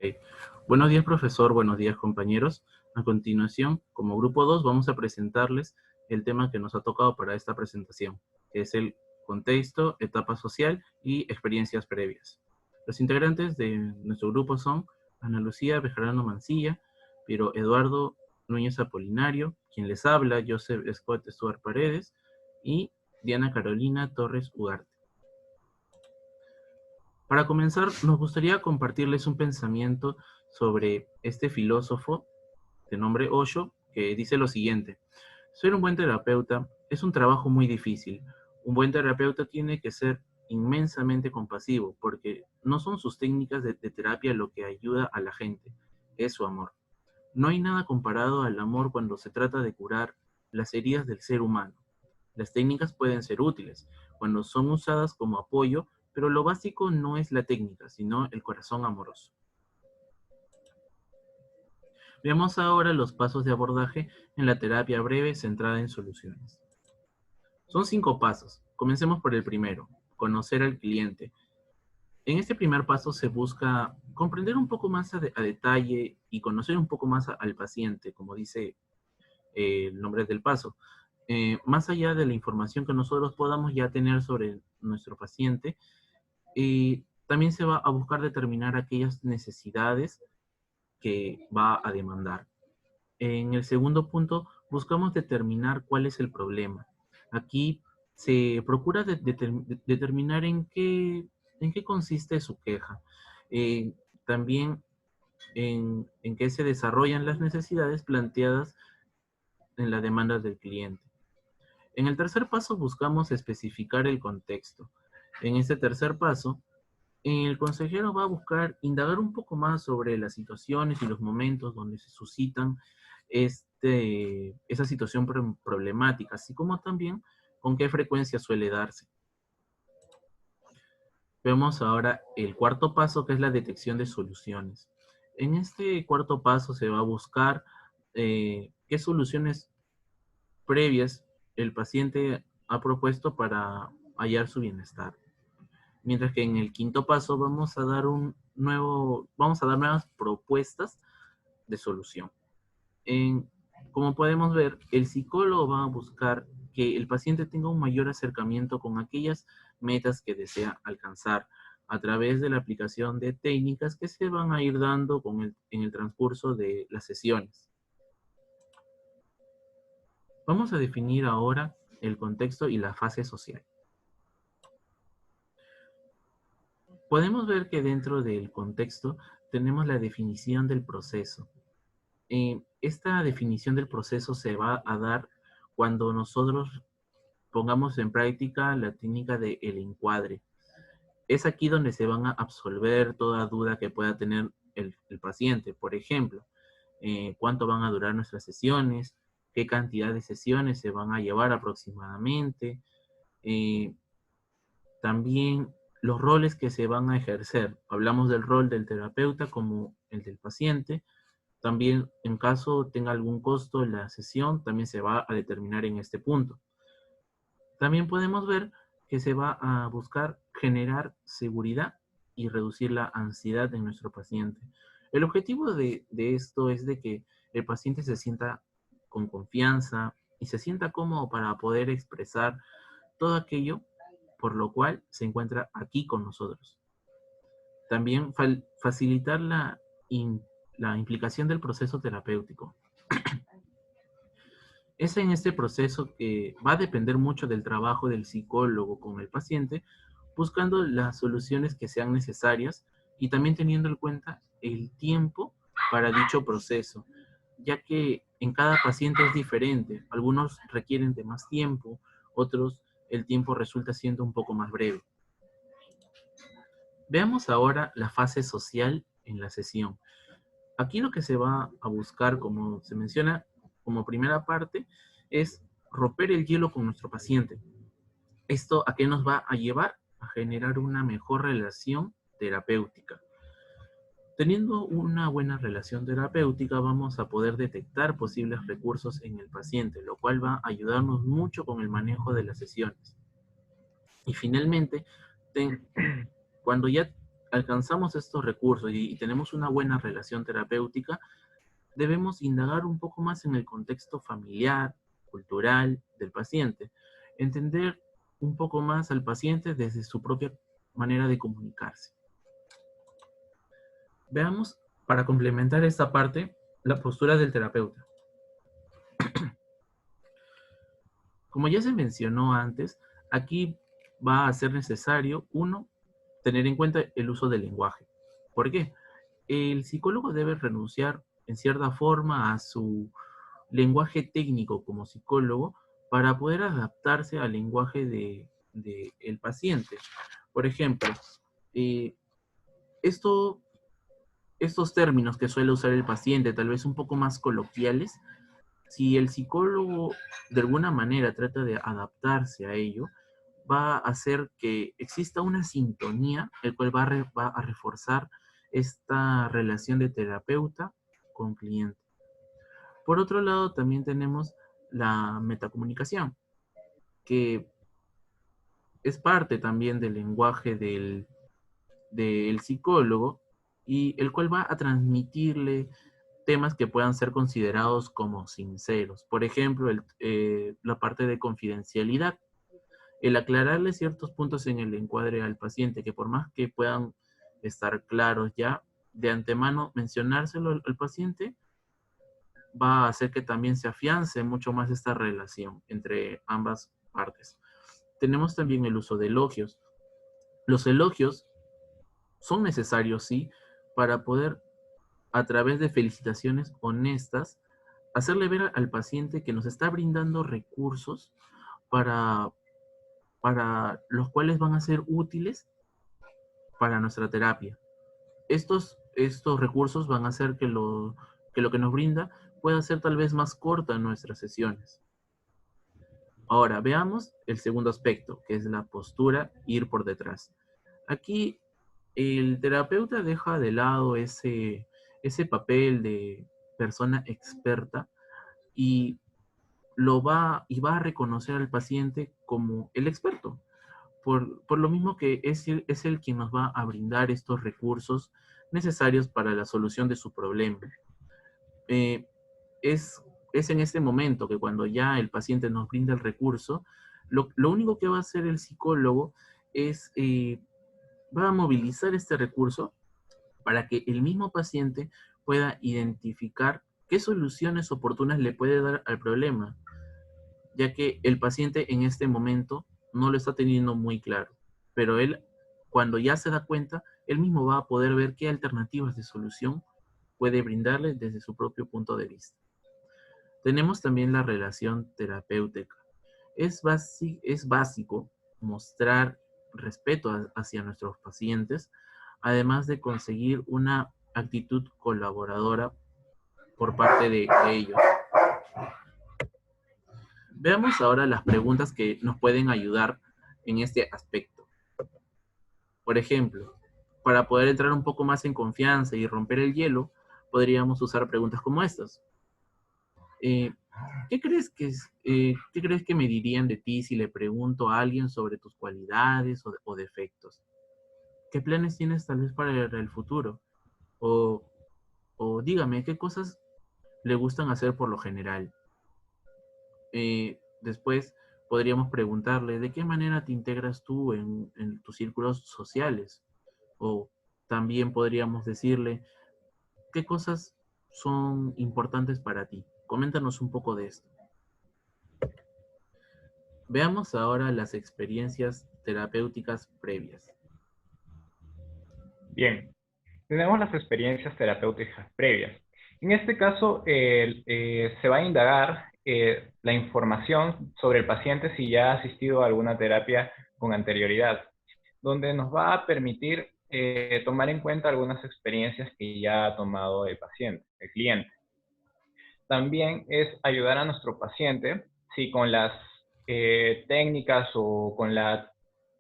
Ok. Buenos días, profesor. Buenos días, compañeros. A continuación, como grupo 2, vamos a presentarles el tema que nos ha tocado para esta presentación, que es el contexto, etapa social y experiencias previas. Los integrantes de nuestro grupo son Ana Lucía Bejarano Mancilla, Piero Eduardo Núñez Apolinario, quien les habla, Joseph Scott Stuart Paredes, y Diana Carolina Torres Ugarte. Para comenzar, nos gustaría compartirles un pensamiento sobre este filósofo de nombre Osho, que dice lo siguiente: ser un buen terapeuta es un trabajo muy difícil. Un buen terapeuta tiene que ser inmensamente compasivo, porque no son sus técnicas de terapia lo que ayuda a la gente, es su amor. No hay nada comparado al amor cuando se trata de curar las heridas del ser humano. Las técnicas pueden ser útiles cuando son usadas como apoyo, pero lo básico no es la técnica, sino el corazón amoroso. Veamos ahora los pasos de abordaje en la terapia breve centrada en soluciones. Son 5 pasos. Comencemos por el primero: conocer al cliente. En este primer paso se busca comprender un poco más a detalle y conocer un poco más al paciente, como dice el nombre del paso. Más allá de la información que nosotros podamos ya tener sobre nuestro paciente, también se va a buscar determinar aquellas necesidades que va a demandar. En el segundo punto, buscamos determinar cuál es el problema. Aquí se procura determinar en qué consiste su queja. También en qué se desarrollan las necesidades planteadas en la demanda del cliente. En el tercer paso buscamos especificar el contexto. En este tercer paso, el consejero va a buscar indagar un poco más sobre las situaciones y los momentos donde se suscitan esa situación problemática, así como también con qué frecuencia suele darse. Vemos ahora el cuarto paso, que es la detección de soluciones. En este cuarto paso se va a buscar qué soluciones previas el paciente ha propuesto para hallar su bienestar. Mientras que en el quinto paso vamos a dar nuevas propuestas de solución. En, Como podemos ver, el psicólogo va a buscar que el paciente tenga un mayor acercamiento con aquellas metas que desea alcanzar a través de la aplicación de técnicas que se van a ir dando en el transcurso de las sesiones. Vamos a definir ahora el contexto y la fase social. Podemos ver que dentro del contexto tenemos la definición del proceso. Esta definición del proceso se va a dar cuando nosotros pongamos en práctica la técnica del encuadre. Es aquí donde se van a absolver toda duda que pueda tener el paciente. Por ejemplo, cuánto van a durar nuestras sesiones, qué cantidad de sesiones se van a llevar aproximadamente, eh, también los roles que se van a ejercer. Hablamos del rol del terapeuta como el del paciente. También, en caso tenga algún costo la sesión, también se va a determinar en este punto. También podemos ver que se va a buscar generar seguridad y reducir la ansiedad en nuestro paciente. El objetivo de esto es de que el paciente se sienta con confianza y se sienta cómodo para poder expresar todo aquello por lo cual se encuentra aquí con nosotros. También facilitar la implicación del proceso terapéutico. Es en este proceso que va a depender mucho del trabajo del psicólogo con el paciente, buscando las soluciones que sean necesarias y también teniendo en cuenta el tiempo para dicho proceso, ya que en cada paciente es diferente. Algunos requieren de más tiempo, otros el tiempo resulta siendo un poco más breve. Veamos ahora la fase social en la sesión. Aquí lo que se va a buscar, como se menciona como primera parte, es romper el hielo con nuestro paciente. ¿Esto a qué nos va a llevar? A generar una mejor relación terapéutica. Teniendo una buena relación terapéutica, vamos a poder detectar posibles recursos en el paciente, lo cual va a ayudarnos mucho con el manejo de las sesiones. Y finalmente, cuando ya alcanzamos estos recursos y tenemos una buena relación terapéutica, debemos indagar un poco más en el contexto familiar, cultural del paciente, entender un poco más al paciente desde su propia manera de comunicarse. Veamos, para complementar esta parte, la postura del terapeuta. Como ya se mencionó antes, aquí va a ser necesario, uno, tener en cuenta el uso del lenguaje. ¿Por qué? El psicólogo debe renunciar en cierta forma a su lenguaje técnico como psicólogo para poder adaptarse al lenguaje de el paciente. Por ejemplo, eh, esto, estos términos que suele usar el paciente, tal vez un poco más coloquiales, si el psicólogo de alguna manera trata de adaptarse a ello, va a hacer que exista una sintonía, el cual va a reforzar esta relación de terapeuta con cliente. Por otro lado, también tenemos la metacomunicación, que es parte también del lenguaje del psicólogo y el cual va a transmitirle temas que puedan ser considerados como sinceros. Por ejemplo, la parte de confidencialidad, el aclararle ciertos puntos en el encuadre al paciente, que por más que puedan estar claros ya, de antemano mencionárselo al paciente va a hacer que también se afiance mucho más esta relación entre ambas partes. Tenemos también el uso de elogios. Los elogios son necesarios, sí, para poder, a través de felicitaciones honestas, hacerle ver al paciente que nos está brindando recursos para, para los cuales van a ser útiles para nuestra terapia. Estos recursos van a hacer que lo que nos brinda pueda ser tal vez más corta en nuestras sesiones. Ahora, veamos el segundo aspecto, que es la postura, ir por detrás. Aquí el terapeuta deja de lado ese papel de persona experta y y va a reconocer al paciente como el experto. Por lo mismo que es el quien nos va a brindar estos recursos necesarios para la solución de su problema. Eh, es, es en este momento que cuando ya el paciente nos brinda el recurso, lo único que va a hacer el psicólogo es, va a movilizar este recurso para que el mismo paciente pueda identificar qué soluciones oportunas le puede dar al problema, ya que el paciente en este momento no lo está teniendo muy claro, pero él, cuando ya se da cuenta, él mismo va a poder ver qué alternativas de solución puede brindarle desde su propio punto de vista. Tenemos también la relación terapéutica. Es básico mostrar respeto hacia nuestros pacientes, además de conseguir una actitud colaboradora por parte de ellos. Veamos ahora las preguntas que nos pueden ayudar en este aspecto. Por ejemplo, para poder entrar un poco más en confianza y romper el hielo, podríamos usar preguntas como estas. Eh, ¿Qué crees que me dirían de ti si le pregunto a alguien sobre tus cualidades o defectos? ¿Qué planes tienes tal vez para el futuro? O, o dígame, ¿qué cosas le gustan hacer por lo general? Después podríamos preguntarle, ¿de qué manera te integras tú en tus círculos sociales? O también podríamos decirle, ¿qué cosas son importantes para ti? Coméntanos un poco de esto. Veamos ahora las experiencias terapéuticas previas. Bien, tenemos las experiencias terapéuticas previas. En este caso, se va a indagar la información sobre el paciente si ya ha asistido a alguna terapia con anterioridad, donde nos va a permitir tomar en cuenta algunas experiencias que ya ha tomado el paciente, el cliente. También es ayudar a nuestro paciente si con las técnicas o con la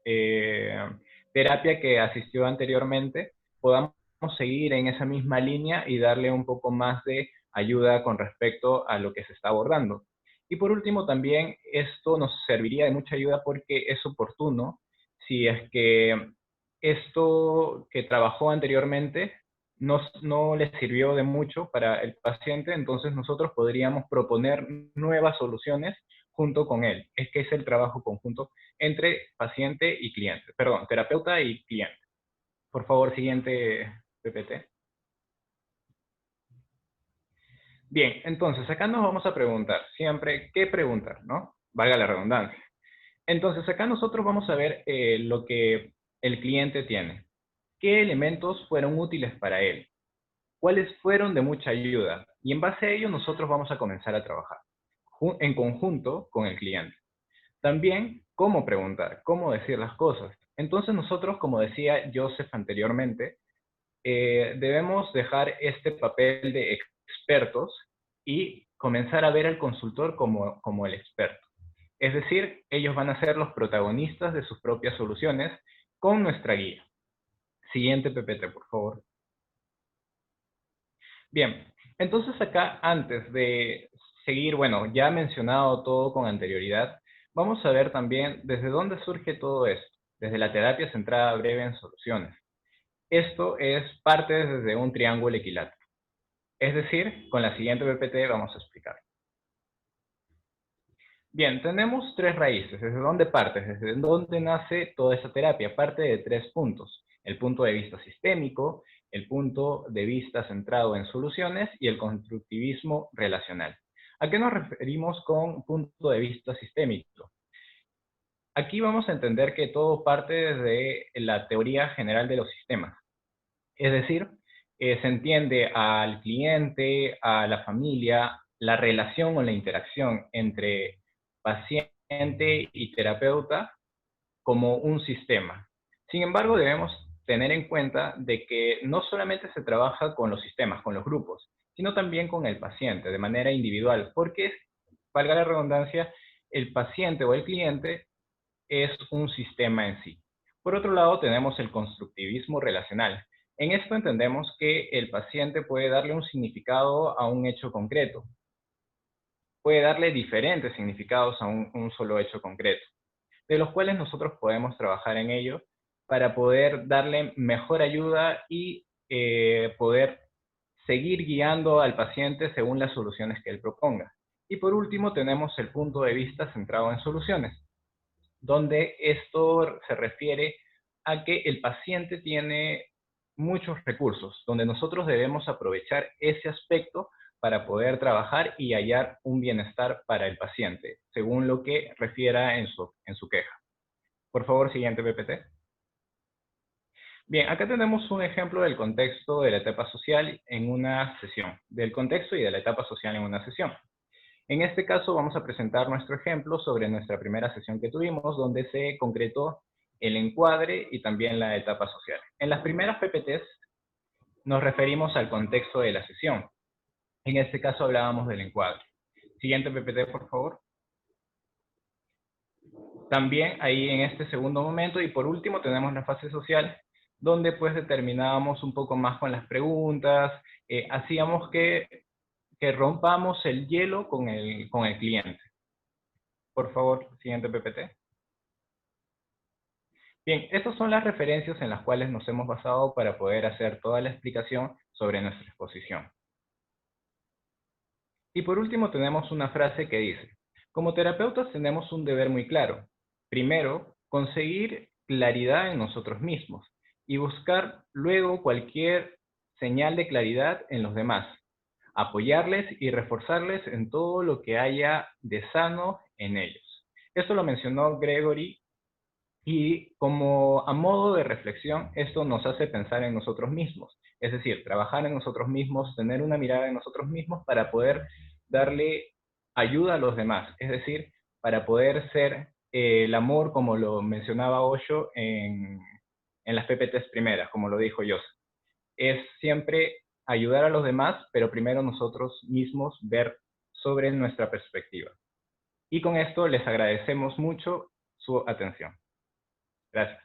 eh, terapia que asistió anteriormente podamos seguir en esa misma línea y darle un poco más de ayuda con respecto a lo que se está abordando. Y por último, también esto nos serviría de mucha ayuda porque es oportuno si es que esto que trabajó anteriormente no le sirvió de mucho para el paciente, entonces nosotros podríamos proponer nuevas soluciones junto con él. Es que es el trabajo conjunto entre paciente y cliente, perdón, terapeuta y cliente. Por favor, siguiente PPT. Bien, entonces acá nos vamos a preguntar siempre qué preguntar, ¿no? Valga la redundancia. Entonces acá nosotros vamos a ver lo que el cliente tiene. ¿Qué elementos fueron útiles para él? ¿Cuáles fueron de mucha ayuda? Y en base a ello nosotros vamos a comenzar a trabajar en conjunto con el cliente. También, cómo preguntar, cómo decir las cosas. Entonces nosotros, como decía Joseph anteriormente, debemos dejar este papel de expertos y comenzar a ver al consultor como el experto. Es decir, ellos van a ser los protagonistas de sus propias soluciones con nuestra guía. Siguiente PPT, por favor. Bien, entonces acá antes de seguir, bueno, ya mencionado todo con anterioridad, vamos a ver también desde dónde surge todo esto, desde la terapia centrada breve en soluciones. Esto es parte desde un triángulo equilátero. Es decir, con la siguiente PPT vamos a explicar. Bien, tenemos tres raíces. ¿Desde dónde parte? Desde dónde nace toda esa terapia. Parte de tres puntos. El punto de vista sistémico, el punto de vista centrado en soluciones y el constructivismo relacional. ¿A qué nos referimos con punto de vista sistémico? Aquí vamos a entender que todo parte desde la teoría general de los sistemas. Es decir, se entiende al cliente, a la familia, la relación o la interacción entre paciente y terapeuta como un sistema. Sin embargo, debemos tener en cuenta de que no solamente se trabaja con los sistemas, con los grupos, sino también con el paciente de manera individual, porque, valga la redundancia, el paciente o el cliente es un sistema en sí. Por otro lado, tenemos el constructivismo relacional. En esto entendemos que el paciente puede darle un significado a un hecho concreto, puede darle diferentes significados a un solo hecho concreto, de los cuales nosotros podemos trabajar en ello para poder darle mejor ayuda y poder seguir guiando al paciente según las soluciones que él proponga. Y por último, tenemos el punto de vista centrado en soluciones, donde esto se refiere a que el paciente tiene muchos recursos, donde nosotros debemos aprovechar ese aspecto para poder trabajar y hallar un bienestar para el paciente, según lo que refiera en su queja. Por favor, siguiente PPT. Bien, acá tenemos un ejemplo del contexto de la etapa social en una sesión, del contexto y de la etapa social en una sesión. En este caso vamos a presentar nuestro ejemplo sobre nuestra primera sesión que tuvimos, donde se concretó el encuadre y también la etapa social. En las primeras PPTs nos referimos al contexto de la sesión. En este caso hablábamos del encuadre. Siguiente PPT, por favor. También ahí en este segundo momento y por último tenemos la fase social, donde pues determinábamos un poco más con las preguntas, hacíamos que rompamos el hielo con el cliente. Por favor, siguiente PPT. Bien, estas son las referencias en las cuales nos hemos basado para poder hacer toda la explicación sobre nuestra exposición. Y por último tenemos una frase que dice: como terapeutas tenemos un deber muy claro. Primero, conseguir claridad en nosotros mismos y buscar luego cualquier señal de claridad en los demás. Apoyarles y reforzarles en todo lo que haya de sano en ellos. Esto lo mencionó Gregory. Y como a modo de reflexión, esto nos hace pensar en nosotros mismos. Es decir, trabajar en nosotros mismos, tener una mirada en nosotros mismos para poder darle ayuda a los demás. Es decir, para poder ser el amor, como lo mencionaba Osho en las PPTs primeras, como lo dijo Joseph. Es siempre ayudar a los demás, pero primero nosotros mismos ver sobre nuestra perspectiva. Y con esto les agradecemos mucho su atención. Gracias.